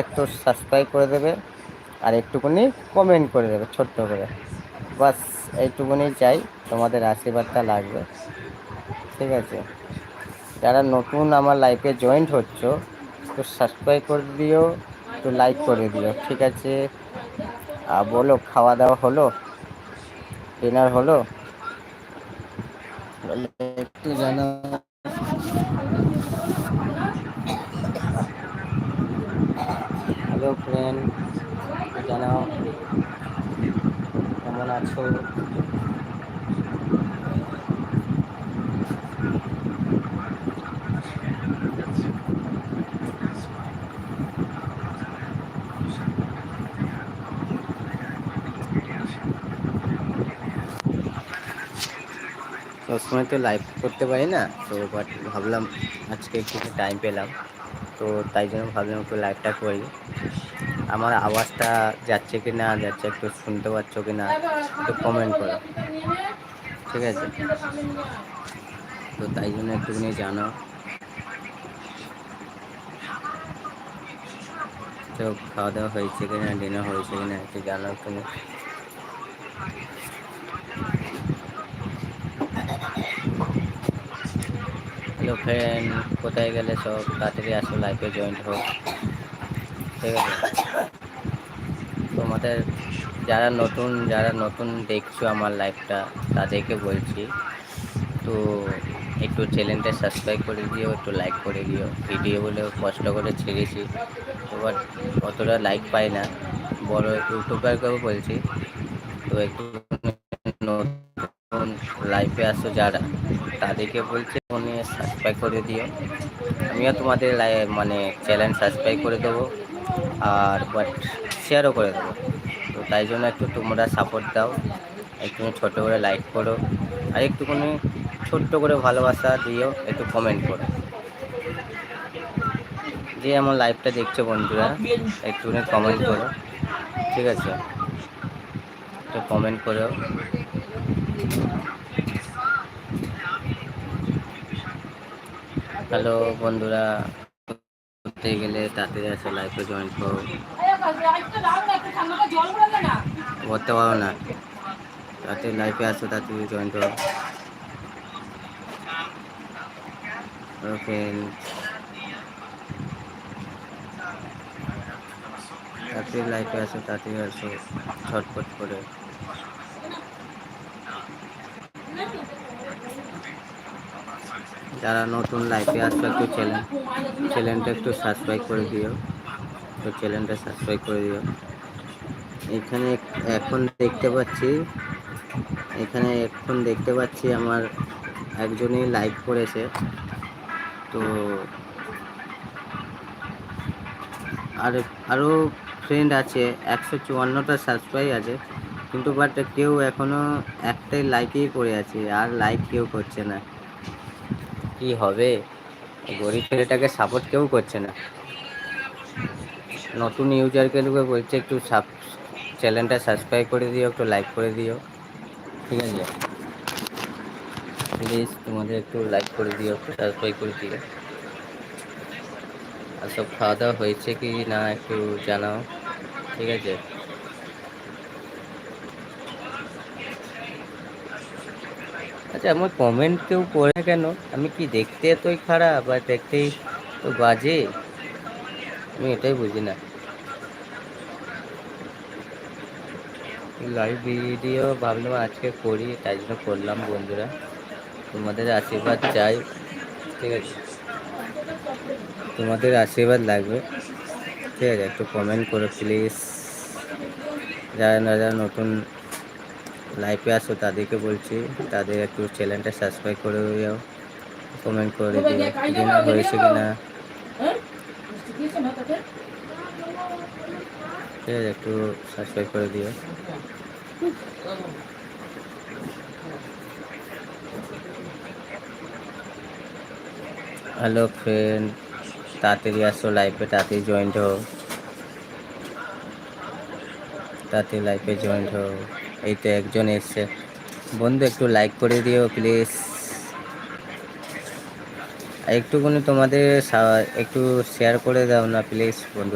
একটু সাবস্ক্রাইব করে দেবে আর একটুখানি কমেন্ট করে দেবে ছোট্ট করে। বাস এইটুকুনি চাই, তোমাদের আশীর্বাদটা লাগবে, ঠিক আছে? যারা নতুন আমার লাইফে জয়েন্ট হচ্ছ, একটু সাবস্ক্রাইব করে দিও, একটু লাইক করে দিও, ঠিক আছে? আর বলো, খাওয়া দাওয়া হলো, ডিনার হলো? একটু জানাও। হ্যালো ফ্রেন্ড, জানাও কেমন আছো। সবসময় তো লাইভ করতে পারি না, তো বাট ভাবলাম আজকে একটু টাইম পেলাম, তো তাই জন্য ভাবলাম একটু লাইভটা করি। আমার আওয়াজটা যাচ্ছে কি না যাচ্ছে, একটু শুনতে পাচ্ছ কি না, একটু কমেন্ট করো, ঠিক আছে? তো তাই জন্য একটুখানি জানাও। তো খাওয়া দাওয়া হয়েছে কিনা, ডিনার হয়েছে কিনা একটু জানাও তুমি। হ্যালো ফ্রেন্ড, কোথায় গেলে সব? তাড়াতাড়ি আসো, লাইফে জয়েন্ট হোক, ঠিক আছে? তোমাদের যারা নতুন দেখছো আমার লাইফটা, তাদেরকে বলছি, তো একটু চ্যানেলটা সাবস্ক্রাইব করে দিও, একটু লাইক করে দিও। ভিডিও বলে কষ্ট করে ছেড়েছি, এবার অতটা লাইক পাই না, বড় ইউটিউবারকেও বলছি, তো একটু নতুন লাইফে আসো যারা, তাদেরকে বলছি ফোনে সাবস্ক্রাইব করে দিও। আমিও তোমাদের মানে চ্যানেল সাবস্ক্রাইব করে দেবো, আর বাট শেয়ারও করে দেবো। তো তাই জন্য একটু তোমরা সাপোর্ট দাও, একটু ছোটো করে লাইক করো, আর একটুখানি ছোট্ট করে ভালোবাসা দিও, একটু কমেন্ট করো। যে আমার লাইভটা দেখছো বন্ধুরা, একটুখানি কমেন্ট করো, ঠিক আছে? একটু কমেন্ট করো। হ্যালো বন্ধুরা, করতে গেলে তাড়াতাড়ি আসো, লাইভে জয়েন করো। করতে পারো না, তাড়াতাড়ি লাইভে আসো, তাড়াতাড়ি জয়েন করো। ওকে, তাড়াতাড়ি লাইভে আসো, তাড়াতাড়ি আসো, ছটফট করে। যারা নতুন লাইভে আসছো, একটু চ্যানেলটা একটু সাবস্ক্রাইব করে দিও, তো চ্যানেলটা সাবস্ক্রাইব করে দিও। এখানে এখন দেখতে পাচ্ছি আমার একজনই লাইক করেছে, তো আর আরও ফ্রেন্ড আছে, 154টা সাবস্ক্রাইব আছে, কিন্তু বাট কেউ এখনও একটাই লাইকেই করে আছে, আর লাইক কেউ করছে না। কি হবে, গরিব ছেলেটাকে সাপোর্ট কেউ করছে না। নতুন ইউজারকে বলছে একটু চ্যানেলটা সাবস্ক্রাইব করে দিও, একটু লাইক করে দিও, ঠিক আছে? প্লিজ তোমাদের একটু লাইক করে দিও, একটু সাবস্ক্রাইব করে দিও। আর সব খাওয়া দাওয়া হয়েছে কি না একটু জানাও, ঠিক আছে? আচ্ছা, আমার কমেন্ট কেউ করে কেন? আমি কি দেখতে এতই খারাপ, আর দেখতেই তো বাজে? আমি এটাই বুঝি না। লাইভ ভিডিও ভাবলাম আজকে করি, তাই জন্য করলাম বন্ধুরা, তোমাদের আশীর্বাদ চাই, ঠিক আছে? তোমাদের আশীর্বাদ লাগবে, ঠিক আছে? একটু কমেন্ট করো প্লিজ। যারা নতুন লাইভে আসো তাদেরকে বলছি, তাদের একটু চ্যানেলটা সাবস্ক্রাইব করে দিও, কমেন্ট করে দিও ডিনার হয়েছে কিনা, ঠিক আছে? একটু সাবস্ক্রাইব করে দিও। হ্যালো ফ্রেন্ড, তাড়াতাড়ি আসো লাইভে, তাড়াতাড়ি জয়েন্ট হও, তাড়াতাড়ি লাইভে জয়েন্ট হও। এই তো একজন এসছে, বন্ধু একটু লাইক করে দিও প্লিজ। একটুখানি তোমাদের একটু শেয়ার করে দাও না প্লিজ বন্ধু।